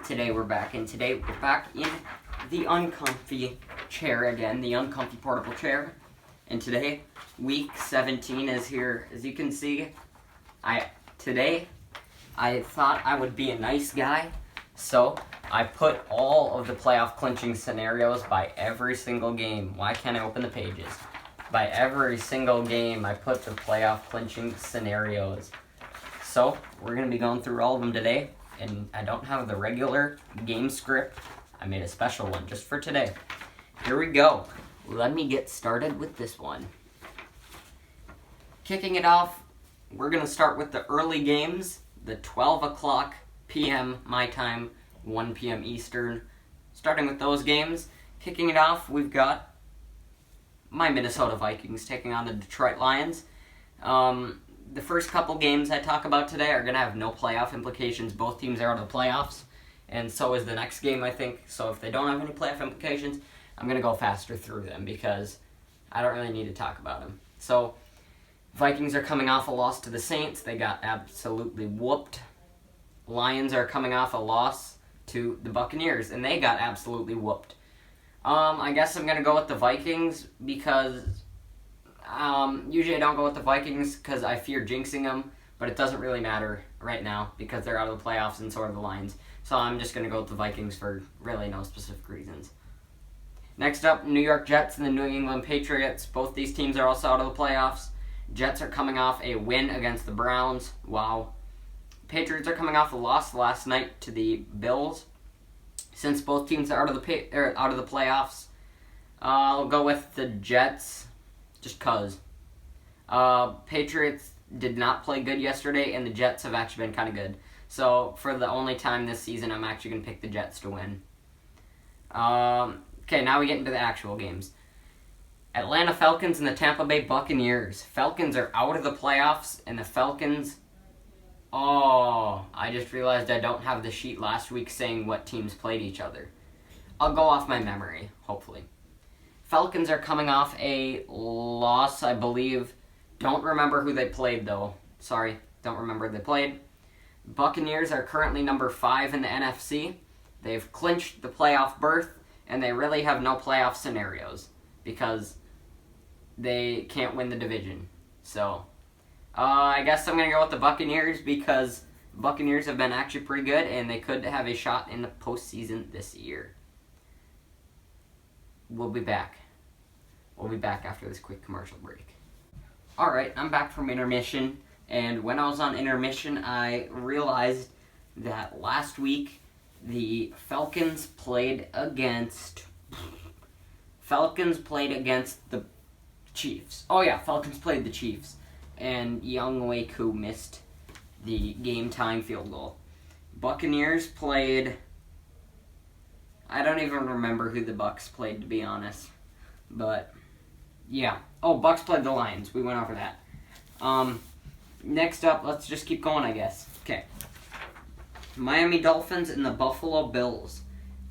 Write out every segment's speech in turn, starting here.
today we're back in the uncomfy chair again, the uncomfy portable chair. And today, week 17 is here. As you can see, today I thought I would be a nice guy, so I put all of the playoff clinching scenarios by every single game. Why can't I open the pages? By every single game, I put the playoff clinching scenarios. So, we're going to be going through all of them today, and I don't have the regular game script. I made a special one just for today. Here we go. Let me get started with this one. Kicking it off, we're going to start with the early games, the 12 o'clock p.m. my time, 1 p.m. Eastern. Starting with those games, kicking it off, we've got my Minnesota Vikings taking on the Detroit Lions. The first couple games I talk about today are going to have no playoff implications. Both teams are out of the playoffs, and so is the next game, I think. So if they don't have any playoff implications, I'm going to go faster through them because I don't really need to talk about them. So, Vikings are coming off a loss to the Saints. They got absolutely whooped. Lions are coming off a loss to the Buccaneers, and they got absolutely whooped. I guess I'm going to go with the Vikings because usually I don't go with the Vikings because I fear jinxing them, but it doesn't really matter right now because they're out of the playoffs and so are the Lions. So I'm just going to go with the Vikings for really no specific reasons. Next up, New York Jets and the New England Patriots. Both these teams are also out of the playoffs. Jets are coming off a win against the Browns. Wow. Patriots are coming off a loss last night to the Bills. Since both teams are out of the playoffs, I'll go with the Jets, just cause. Patriots did not play good yesterday, and the Jets have actually been kind of good. So for the only time this season, I'm actually going to pick the Jets to win. Okay, now we get into the actual games. Atlanta Falcons and the Tampa Bay Buccaneers. Falcons are out of the playoffs, and the Falcons... Oh, I just realized I don't have the sheet last week saying what teams played each other. I'll go off my memory, hopefully. Falcons are coming off a loss, I believe. Don't remember who they played, though. Sorry, don't remember who they played. Buccaneers are currently number 5 in the NFC. They've clinched the playoff berth, and they really have no playoff scenarios because they can't win the division. So, I guess I'm going to go with the Buccaneers because Buccaneers have been actually pretty good, and they could have a shot in the postseason this year. We'll be back. We'll be back after this quick commercial break. Alright, I'm back from intermission, and when I was on intermission, I realized that last week the Falcons played against the Chiefs. Oh yeah, Falcons played the Chiefs, and Young Waku missed the game-tying field goal. Buccaneers played... I don't even remember who the Bucks played, to be honest. But, yeah. Oh, Bucks played the Lions. We went over that. Next up, let's just keep going, I guess. Okay. Miami Dolphins and the Buffalo Bills.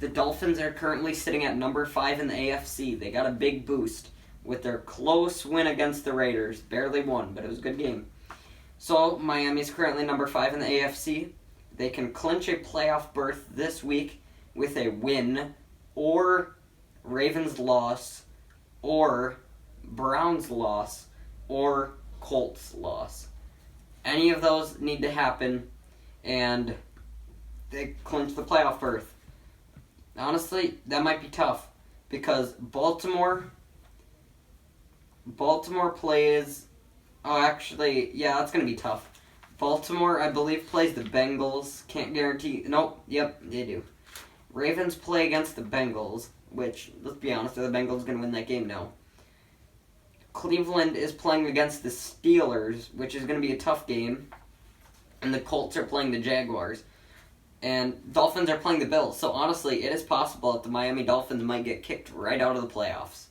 The Dolphins are currently sitting at number 5 in the AFC. They got a big boost with their close win against the Raiders. Barely won, but it was a good game. So, Miami's currently number 5 in the AFC. They can clinch a playoff berth this week with a win, or Ravens loss, or Browns loss, or Colts loss. Any of those need to happen, and they clinch the playoff berth. Honestly, that might be tough, because Baltimore plays... Oh, actually, yeah, that's going to be tough. Baltimore, I believe, plays the Bengals. Can't guarantee... Nope, yep, they do. Ravens play against the Bengals, which, let's be honest, are the Bengals going to win that game now? Cleveland is playing against the Steelers, which is going to be a tough game. And the Colts are playing the Jaguars. And Dolphins are playing the Bills. So honestly, it is possible that the Miami Dolphins might get kicked right out of the playoffs.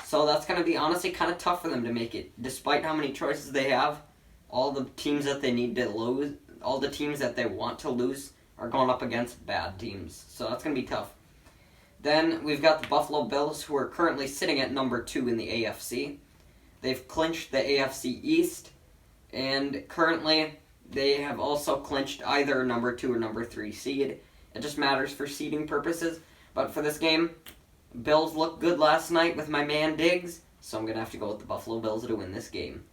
So that's going to be honestly kind of tough for them to make it. Despite how many choices they have, all the teams that they need to lose, all the teams that they want to lose, are going up against bad teams. So that's going to be tough. Then we've got the Buffalo Bills, who are currently sitting at number 2 in the AFC. They've clinched the AFC East, and currently they have also clinched either number 2 or number 3 seed. It just matters for seeding purposes. But for this game, Bills looked good last night with my man Diggs, so I'm going to have to go with the Buffalo Bills to win this game.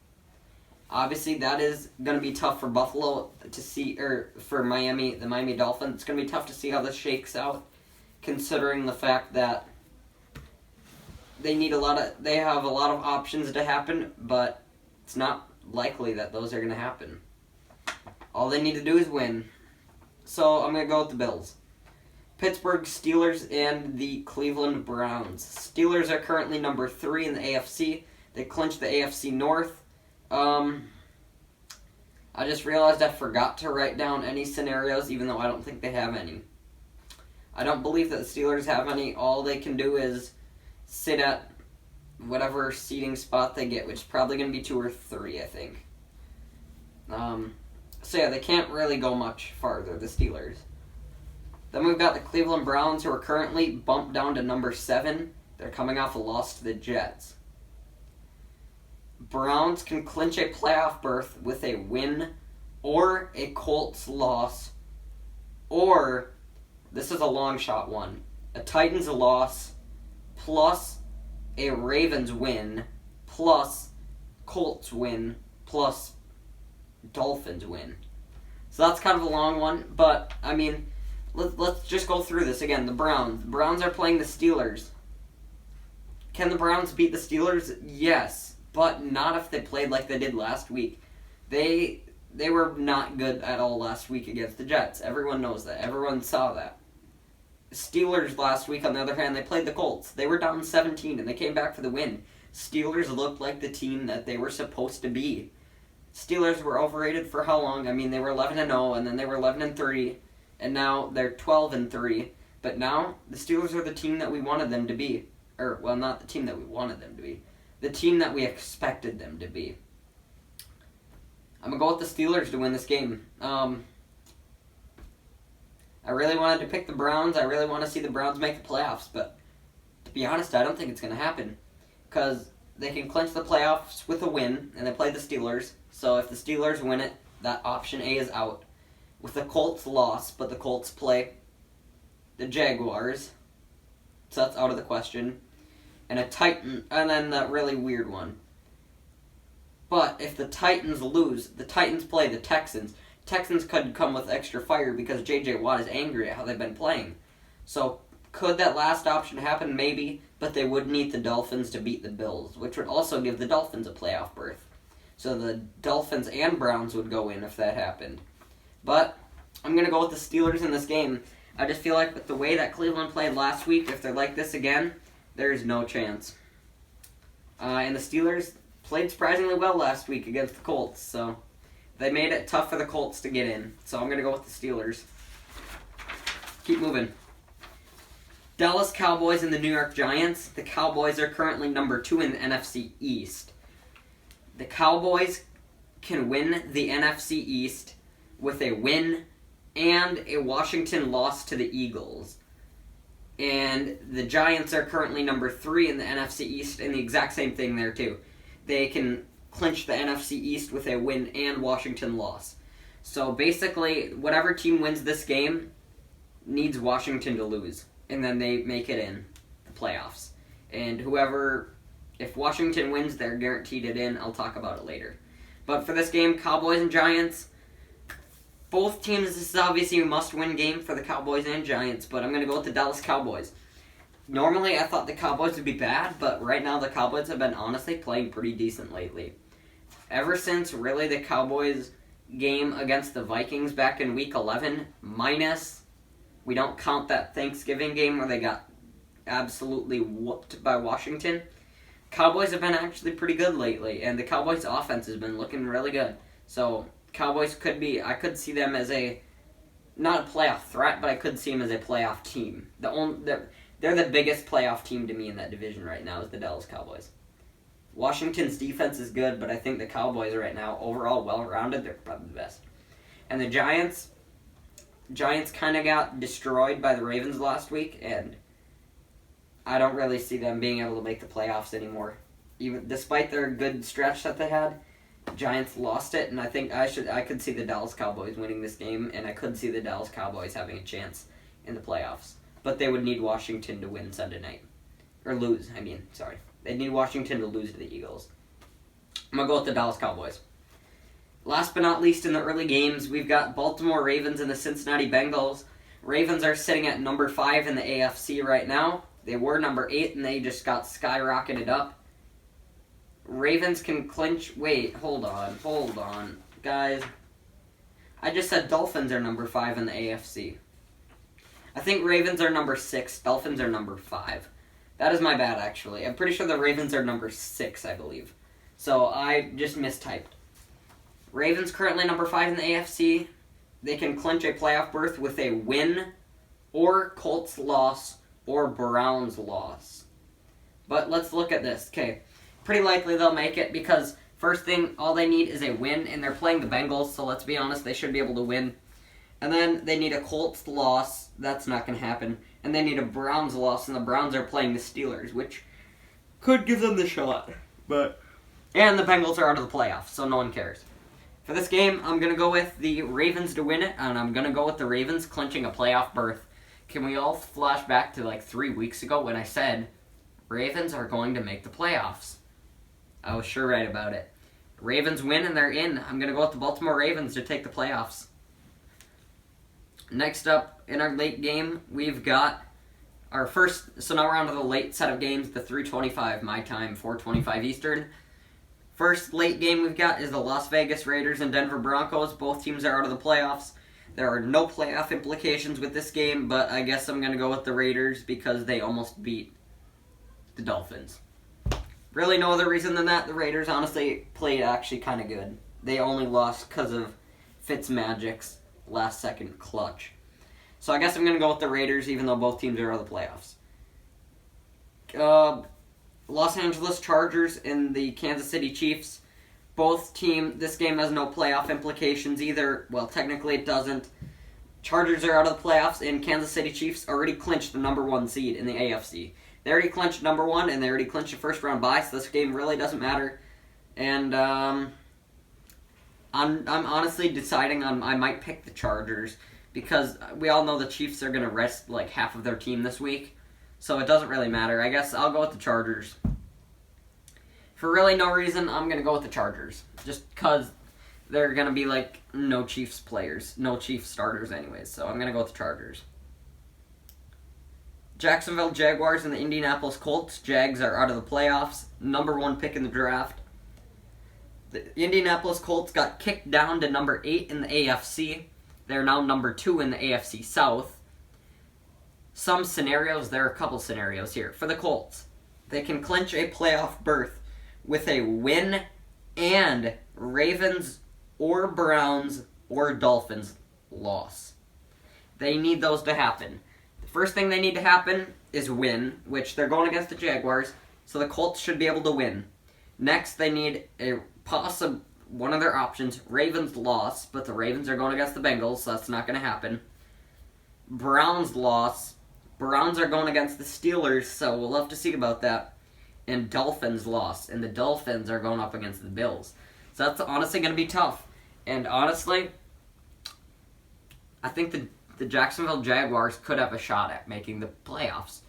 Obviously, that is going to be tough for Buffalo to see, or for Miami, the Miami Dolphins. It's going to be tough to see how this shakes out, considering the fact that they have a lot of options to happen, but it's not likely that those are going to happen. All they need to do is win. So I'm going to go with the Bills. Pittsburgh Steelers and the Cleveland Browns. Steelers are currently number 3 in the AFC. They clinched the AFC North. I just realized I forgot to write down any scenarios, even though I don't think they have any. I don't believe that the Steelers have any. All they can do is sit at whatever seating spot they get, which is probably going to be 2 or 3, I think. So yeah, they can't really go much farther, the Steelers. Then we've got the Cleveland Browns, who are currently bumped down to number 7. They're coming off a loss to the Jets. Browns can clinch a playoff berth with a win or a Colts loss, or, this is a long shot one, a Titans loss plus a Ravens win plus Colts win plus Dolphins win. So that's kind of a long one, but, I mean, let's just go through this again. The Browns. The Browns are playing the Steelers. Can the Browns beat the Steelers? Yes, but not if they played like they did last week. They were not good at all last week against the Jets. Everyone knows that. Everyone saw that. Steelers last week, on the other hand, they played the Colts. They were down 17, and they came back for the win. Steelers looked like the team that they were supposed to be. Steelers were overrated for how long? I mean, they were 11-0, and then they were 11-3, and now they're 12-3. But now, the Steelers are the team that we wanted them to be. Or, well, not the team that we wanted them to be. The team that we expected them to be. I'm going to go with the Steelers to win this game. I really wanted to pick the Browns. I really want to see the Browns make the playoffs. But, to be honest, I don't think it's going to happen. Because they can clinch the playoffs with a win, and they play the Steelers. So if the Steelers win it, that option A is out. With the Colts loss, but the Colts play the Jaguars. So that's out of the question. And then that really weird one. But if the Titans lose, the Titans play the Texans. Texans could come with extra fire because J.J. Watt is angry at how they've been playing. So could that last option happen? Maybe. But they would need the Dolphins to beat the Bills, which would also give the Dolphins a playoff berth. So the Dolphins and Browns would go in if that happened. But I'm going to go with the Steelers in this game. I just feel like with the way that Cleveland played last week, if they're like this again, there's no chance. And the Steelers played surprisingly well last week against the Colts, so they made it tough for the Colts to get in. So I'm going to go with the Steelers. Keep moving. Dallas Cowboys and the New York Giants. The Cowboys are currently number 2 in the NFC East. The Cowboys can win the NFC East with a win and a Washington loss to the Eagles. And the Giants are currently number 3 in the NFC East, and the exact same thing there too. They can clinch the NFC East with a win and Washington loss. So basically, whatever team wins this game needs Washington to lose, and then they make it in the playoffs. And if Washington wins, they're guaranteed it in. I'll talk about it later. But for this game, Cowboys and Giants, both teams, this is obviously a must-win game for the Cowboys and Giants, but I'm going to go with the Dallas Cowboys. Normally, I thought the Cowboys would be bad, but right now the Cowboys have been honestly playing pretty decent lately. Ever since, really, the Cowboys game against the Vikings back in Week 11, minus, we don't count that Thanksgiving game where they got absolutely whooped by Washington. Cowboys have been actually pretty good lately, and the Cowboys' offense has been looking really good. So, Cowboys I could see them as not a playoff threat, but I could see them as a playoff team. They're the biggest playoff team to me in that division right now is the Dallas Cowboys. Washington's defense is good, but I think the Cowboys right now, overall well-rounded, they're probably the best. And the Giants kind of got destroyed by the Ravens last week, and I don't really see them being able to make the playoffs anymore. Even despite their good stretch that they had, Giants lost it, and I think I could see the Dallas Cowboys winning this game, and I could see the Dallas Cowboys having a chance in the playoffs. But they would need Washington to win Sunday night. Or lose, sorry. They'd need Washington to lose to the Eagles. I'm going to go with the Dallas Cowboys. Last but not least in the early games, we've got Baltimore Ravens and the Cincinnati Bengals. Ravens are sitting at number 5 in the AFC right now. They were number 8 and they just got skyrocketed up. Ravens can clinch... Wait, hold on. Guys, I just said Dolphins are number 5 in the AFC. I think Ravens are number 6. Dolphins are number 5. That is my bad, actually. I'm pretty sure the Ravens are number 6, I believe. So I just mistyped. Ravens currently number 5 in the AFC. They can clinch a playoff berth with a win or Colts loss or Browns loss. But let's look at this. Okay, pretty likely they'll make it because first thing, all they need is a win, and they're playing the Bengals, so let's be honest, they should be able to win. And then they need a Colts loss. That's not going to happen. And they need a Browns loss, and the Browns are playing the Steelers, which could give them the shot. And the Bengals are out of the playoffs, so no one cares. For this game, I'm going to go with the Ravens to win it, and I'm going to go with the Ravens clinching a playoff berth. Can we all flash back to like 3 weeks ago when I said Ravens are going to make the playoffs? I was sure right about it. Ravens win and they're in. I'm going to go with the Baltimore Ravens to take the playoffs. Next up, in our late game, we've got our first... So now we're on to the late set of games, the 3:25 my time, 4:25 Eastern. First late game we've got is the Las Vegas Raiders and Denver Broncos. Both teams are out of the playoffs. There are no playoff implications with this game, but I guess I'm going to go with the Raiders because they almost beat the Dolphins. Really no other reason than that. The Raiders honestly played actually kind of good. They only lost because of Fitzmagic's last-second clutch. So I guess I'm going to go with the Raiders, even though both teams are out of the playoffs. Los Angeles Chargers and the Kansas City Chiefs. This game has no playoff implications either. Well, technically it doesn't. Chargers are out of the playoffs, and Kansas City Chiefs already clinched the number 1 seed in the AFC. They already clinched number 1, and they already clinched a first-round bye, so this game really doesn't matter. And I'm honestly deciding on I might pick the Chargers because we all know the Chiefs are going to rest like half of their team this week, so it doesn't really matter. I guess I'll go with the Chargers. For really no reason, I'm going to go with the Chargers. Just because there are going to be, like, no Chiefs players. No Chiefs starters anyways. So I'm going to go with the Chargers. Jacksonville Jaguars and the Indianapolis Colts. Jags are out of the playoffs. Number 1 pick in the draft. The Indianapolis Colts got kicked down to number 8 in the AFC. They're now number 2 in the AFC South. There are a couple scenarios here. For the Colts, they can clinch a playoff berth with a win and Ravens or Browns or Dolphins loss. They need those to happen. The first thing they need to happen is win, which they're going against the Jaguars, so the Colts should be able to win. Next, they need one of their options, Ravens loss, but the Ravens are going against the Bengals, so that's not going to happen. Browns loss. Browns are going against the Steelers, so we'll have to see about that. And Dolphins lost, and the Dolphins are going up against the Bills. So that's honestly going to be tough. And honestly, I think the Jacksonville Jaguars could have a shot at making the playoffs.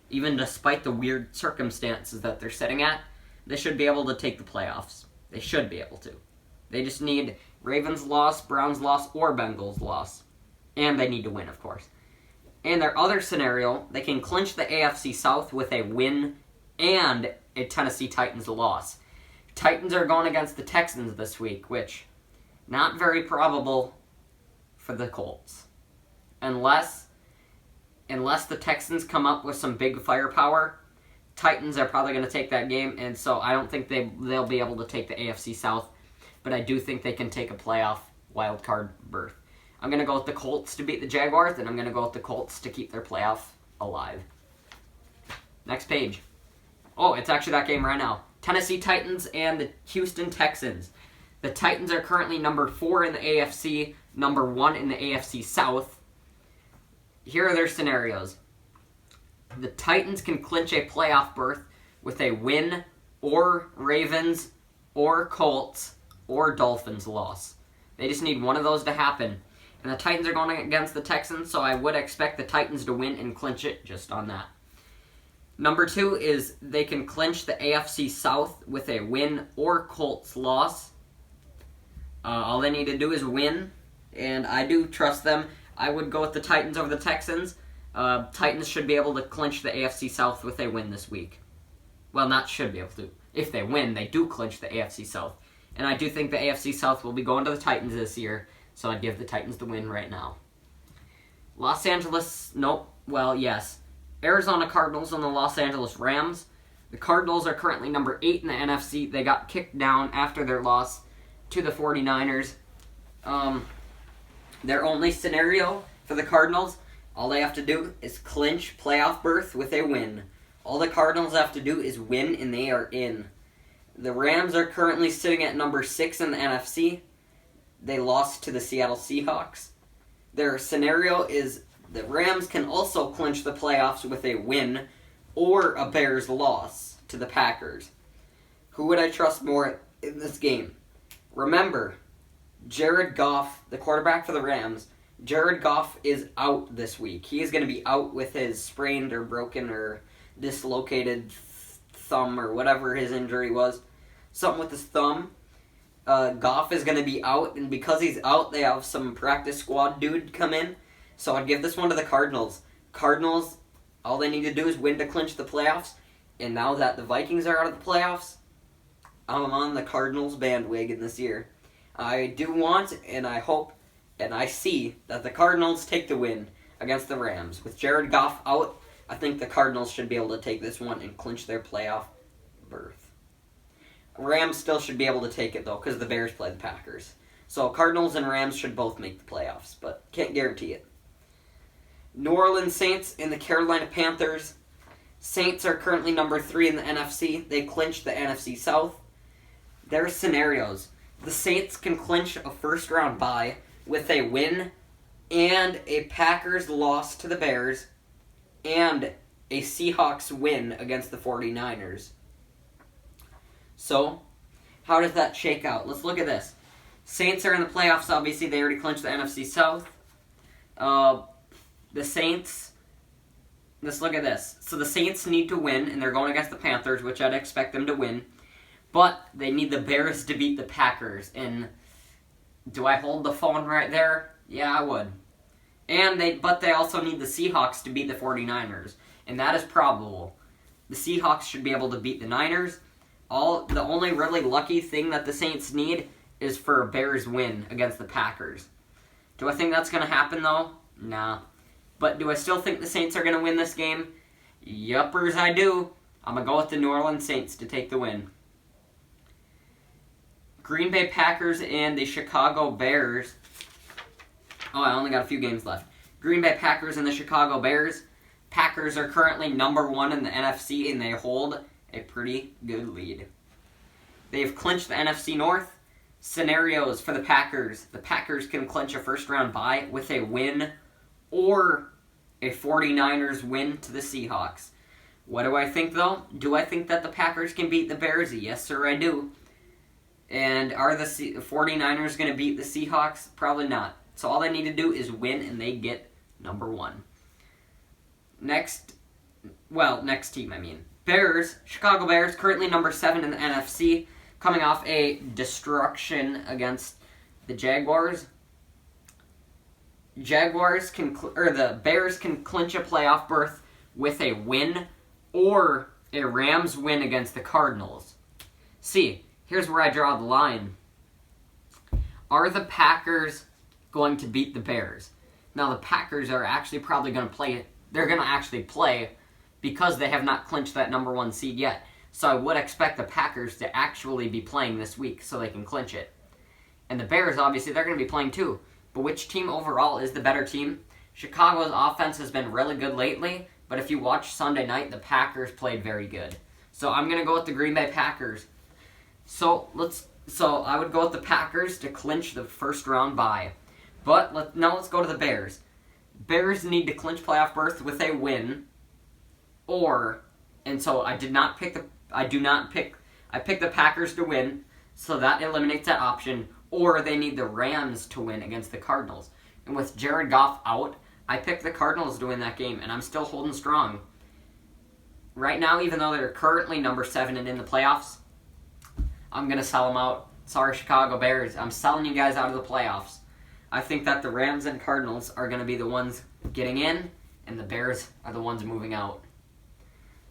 Even despite the weird circumstances that they're sitting at, they should be able to take the playoffs. They should be able to. They just need Ravens loss, Browns loss, or Bengals loss. And they need to win, of course. In their other scenario, they can clinch the AFC South with a win and a Tennessee Titans loss. Titans are going against the Texans this week, which, not very probable for the Colts. Unless the Texans come up with some big firepower, Titans are probably going to take that game, and so I don't think they'll be able to take the AFC South, but I do think they can take a playoff wild card berth. I'm going to go with the Colts to beat the Jaguars, and I'm going to go with the Colts to keep their playoff alive. Next page. Oh, it's actually that game right now. Tennessee Titans and the Houston Texans. The Titans are currently number 4 in the AFC, number 1 in the AFC South. Here are their scenarios. The Titans can clinch a playoff berth with a win or Ravens or Colts or Dolphins loss. They just need one of those to happen. And the Titans are going against the Texans, so I would expect the Titans to win and clinch it just on that. Number 2 is they can clinch the AFC South with a win or Colts loss. All they need to do is win, and I do trust them. I would go with the Titans over the Texans. Titans should be able to clinch the AFC South with a win this week. Well, not should be able to. If they win, they do clinch the AFC South. And I do think the AFC South will be going to the Titans this year, so I'd give the Titans the win right now. Los Angeles, nope, well, yes. Arizona Cardinals and the Los Angeles Rams. The Cardinals are currently number 8 in the NFC. They got kicked down after their loss to the 49ers. Their only scenario for the Cardinals, all they have to do is clinch playoff berth with a win. All the Cardinals have to do is win, and they are in. The Rams are currently sitting at number 6 in the NFC. They lost to the Seattle Seahawks. Their scenario is the Rams can also clinch the playoffs with a win or a Bears loss to the Packers. Who would I trust more in this game? Remember, Jared Goff, the quarterback for the Rams, Jared Goff is out this week. He is going to be out with his sprained or broken or dislocated thumb or whatever his injury was. Something with his thumb. Goff is going to be out, and because he's out, they have some practice squad dude come in. So I'd give this one to the Cardinals. Cardinals, all they need to do is win to clinch the playoffs. And now that the Vikings are out of the playoffs, I'm on the Cardinals bandwagon this year. I do want, and I hope, and I see that the Cardinals take the win against the Rams. With Jared Goff out, I think the Cardinals should be able to take this one and clinch their playoff berth. Rams still should be able to take it, though, because the Bears play the Packers. So Cardinals and Rams should both make the playoffs, but can't guarantee it. New Orleans Saints and the Carolina Panthers. Saints are currently number 3 in the NFC. They clinched the NFC South. Their scenarios. The Saints can clinch a first-round bye with a win and a Packers loss to the Bears and a Seahawks win against the 49ers. So, how does that shake out? Let's look at this. Saints are in the playoffs, obviously. They already clinched the NFC South. The Saints, let's look at this. So the Saints need to win, and they're going against the Panthers, which I'd expect them to win. But they need the Bears to beat the Packers. And do I hold the phone right there? Yeah, I would. But they also need the Seahawks to beat the 49ers. And that is probable. The Seahawks should be able to beat the Niners. The only really lucky thing that the Saints need is for a Bears win against the Packers. Do I think that's going to happen, though? Nah. But do I still think the Saints are going to win this game? Yuppers, I do. I'm going to go with the New Orleans Saints to take the win. Green Bay Packers and the Chicago Bears. Oh, I only got a few games left. Green Bay Packers and the Chicago Bears. Packers are currently number 1 in the NFC, and they hold a pretty good lead. They've clinched the NFC North. Scenarios for the Packers. The Packers can clinch a first-round bye with a win or a 49ers win to the Seahawks. What do I think, though? Do I think that the Packers can beat the Bears? Yes, sir, I do. And are the 49ers going to beat the Seahawks? Probably not. So all they need to do is win, and they get number 1. Next team, I mean. Bears, Chicago Bears, currently number 7 in the NFC, coming off a destruction against the Jaguars. The Bears can clinch a playoff berth with a win or a Rams win against the Cardinals. See, here's where I draw the line. Are the Packers going to beat the Bears? Now, the Packers are actually probably going to play. They're going to actually play because they have not clinched that number 1 seed yet. So I would expect the Packers to actually be playing this week so they can clinch it. And the Bears, obviously, they're going to be playing too. But which team overall is the better team? Chicago's offense has been really good lately, but if you watch Sunday night, the Packers played very good. So I'm going to go with the Green Bay Packers. So I would go with the Packers to clinch the first round bye. But now let's go to the Bears. Bears need to clinch playoff berth with a win, I picked the Packers to win, so that eliminates that option, or they need the Rams to win against the Cardinals. And with Jared Goff out, I picked the Cardinals to win that game, and I'm still holding strong. Right now, even though they're currently number 7 and in the playoffs, I'm going to sell them out. Sorry, Chicago Bears. I'm selling you guys out of the playoffs. I think that the Rams and Cardinals are going to be the ones getting in, and the Bears are the ones moving out.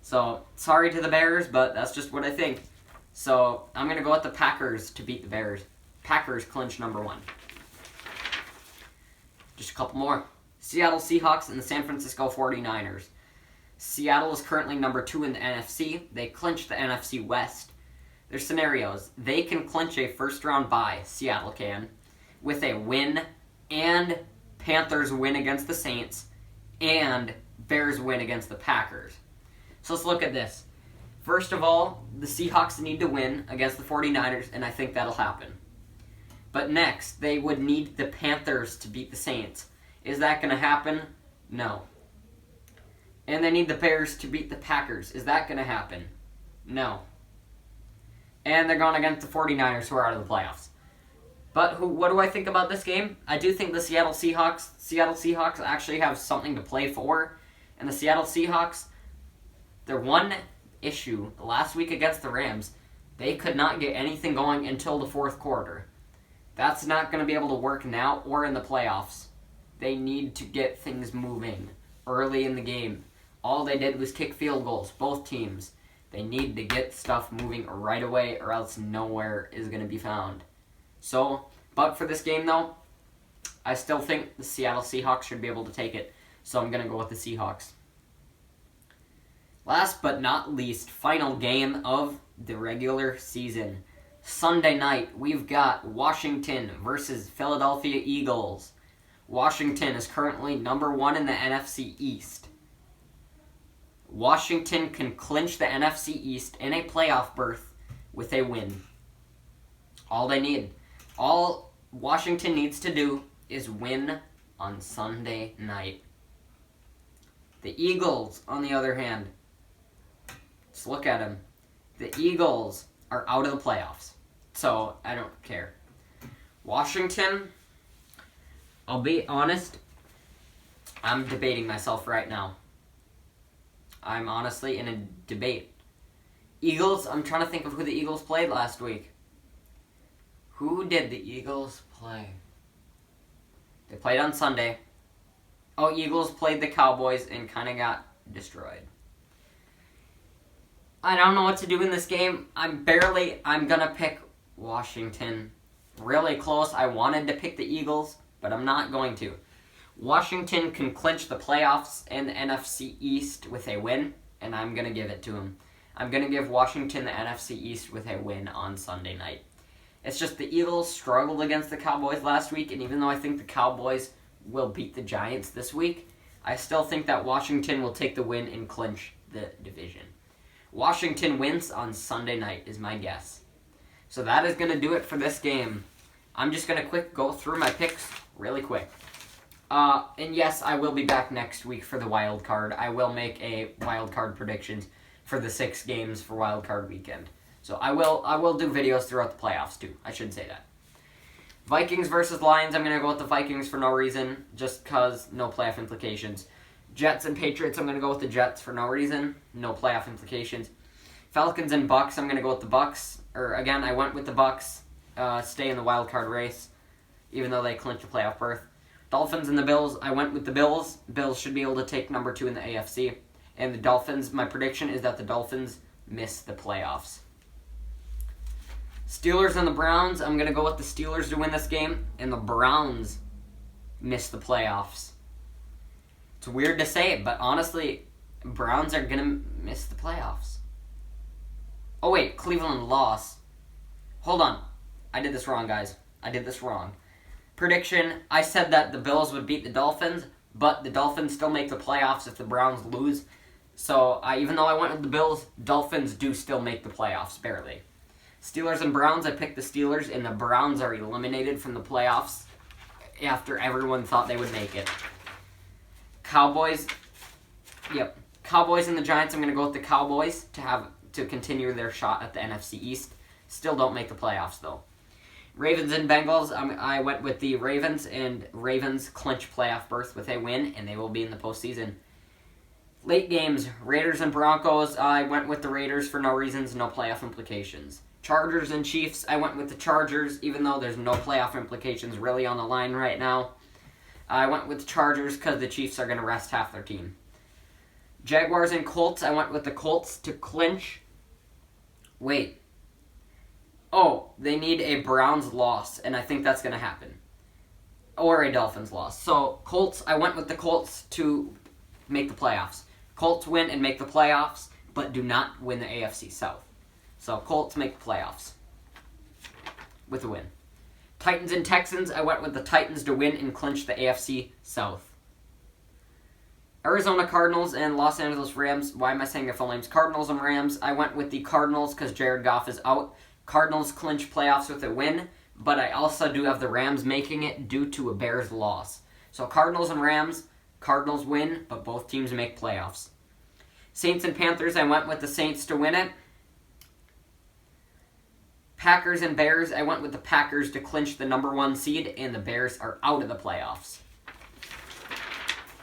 So, sorry to the Bears, but that's just what I think. So, I'm going to go with the Packers to beat the Bears. Packers clinch number 1. Just a couple more. Seattle Seahawks and the San Francisco 49ers. Seattle is currently number 2 in the NFC. They clinched the NFC West. Their scenarios. They can clinch a first-round bye, Seattle can, with a win, and Panthers win against the Saints, and Bears win against the Packers. So let's look at this. First of all, the Seahawks need to win against the 49ers, and I think that'll happen. But next, they would need the Panthers to beat the Saints. Is that going to happen? No. And they need the Bears to beat the Packers. Is that going to happen? No. And they're going against the 49ers, who are out of the playoffs. But what do I think about this game? I do think the Seattle Seahawks actually have something to play for. And the Seattle Seahawks, their one issue last week against the Rams, they could not get anything going until the fourth quarter. That's not going to be able to work now or in the playoffs. They need to get things moving early in the game. All they did was kick field goals, both teams. They need to get stuff moving right away, or else nowhere is going to be found. So, but for this game, though, I still think the Seattle Seahawks should be able to take it. So I'm going to go with the Seahawks. Last but not least, final game of the regular season. Sunday night, we've got Washington versus Philadelphia Eagles. Washington is currently number 1 in the NFC East. Washington can clinch the NFC East in a playoff berth with a win. All they need. All Washington needs to do is win on Sunday night. The Eagles, on the other hand, let's look at them. The Eagles are out of the playoffs, so I don't care. Washington, I'll be honest, I'm debating myself right now. I'm honestly in a debate. Eagles, I'm trying to think of who the Eagles played last week. Who did the Eagles play? They played on Sunday. Oh, Eagles played the Cowboys and kind of got destroyed. I don't know what to do in this game. I'm going to pick Washington. Really close. I wanted to pick the Eagles, but I'm not going to. Washington can clinch the playoffs in the NFC East with a win, and I'm going to give it to them. I'm going to give Washington the NFC East with a win on Sunday night. It's just the Eagles struggled against the Cowboys last week, and even though I think the Cowboys will beat the Giants this week, I still think that Washington will take the win and clinch the division. Washington wins on Sunday night is my guess. So that is going to do it for this game. I'm just going to go through my picks really quick. And yes, I will be back next week for the wild card. I will make a wild card predictions for the 6 games for wild card weekend. So I will do videos throughout the playoffs too. I should say that. Vikings versus Lions. I'm going to go with the Vikings for no reason, just because no playoff implications. Jets and Patriots. I'm going to go with the Jets for no reason, no playoff implications. Falcons and Bucks. I'm going to go with the Bucks. Again, I went with the Bucks. Stay in the wild card race, even though they clinched a playoff berth. Dolphins and the Bills, I went with the Bills. Bills should be able to take number 2 in the AFC. And the Dolphins, my prediction is that the Dolphins miss the playoffs. Steelers and the Browns, I'm going to go with the Steelers to win this game. And the Browns miss the playoffs. It's weird to say, but honestly, Browns are going to miss the playoffs. Oh wait, Cleveland lost. Hold on. I did this wrong, guys. I did this wrong. Prediction, I said that the Bills would beat the Dolphins, but the Dolphins still make the playoffs if the Browns lose. So, even though I went with the Bills, Dolphins do still make the playoffs, barely. Steelers and Browns, I picked the Steelers, and the Browns are eliminated from the playoffs after everyone thought they would make it. Cowboys and the Giants, I'm going to go with the Cowboys to continue their shot at the NFC East. Still don't make the playoffs, though. Ravens and Bengals, I went with the Ravens, and Ravens clinch playoff berth with a win, and they will be in the postseason. Late games, Raiders and Broncos, I went with the Raiders for no reasons, no playoff implications. Chargers and Chiefs, I went with the Chargers, even though there's no playoff implications really on the line right now. I went with the Chargers because the Chiefs are going to rest half their team. Jaguars and Colts, I went with the Colts to clinch. Wait. Oh, they need a Browns loss, and I think that's going to happen. Or a Dolphins loss. So, Colts, I went with the Colts to make the playoffs. Colts win and make the playoffs, but do not win the AFC South. So, Colts make the playoffs with a win. Titans and Texans, I went with the Titans to win and clinch the AFC South. Arizona Cardinals and Los Angeles Rams. Why am I saying their full names? Cardinals and Rams. I went with the Cardinals because Jared Goff is out. Cardinals clinch playoffs with a win, but I also do have the Rams making it due to a Bears loss. So Cardinals and Rams, Cardinals win, but both teams make playoffs. Saints and Panthers, I went with the Saints to win it. Packers and Bears, I went with the Packers to clinch the number 1 seed, and the Bears are out of the playoffs.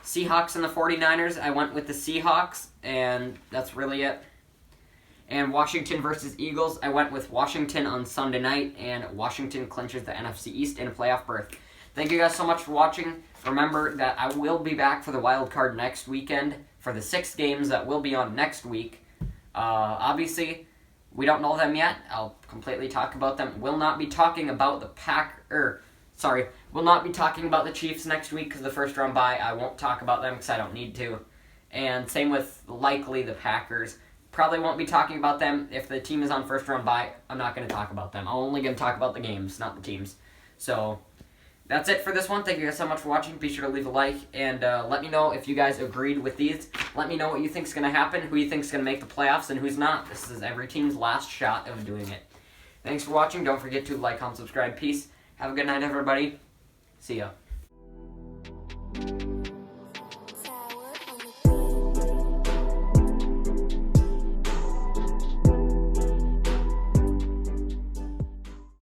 Seahawks and the 49ers, I went with the Seahawks, and that's really it. And Washington versus Eagles, I went with Washington on Sunday night, and Washington clinches the NFC East in a playoff berth. Thank you guys so much for watching. Remember that I will be back for the wild card next weekend for the 6 games that will be on next week. Obviously, we don't know them yet. I'll completely talk about them. We'll not be talking about we'll not be talking about the Chiefs next week because the first round bye. I won't talk about them because I don't need to. And same with likely the Packers. Probably won't be talking about them. If the team is on first round bye, I'm not going to talk about them. I'm only going to talk about the games, not the teams. So, that's it for this one. Thank you guys so much for watching. Be sure to leave a like, and let me know if you guys agreed with these. Let me know what you think is going to happen, who you think is going to make the playoffs, and who's not. This is every team's last shot of doing it. Thanks for watching. Don't forget to like, comment, subscribe. Peace. Have a good night, everybody. See ya.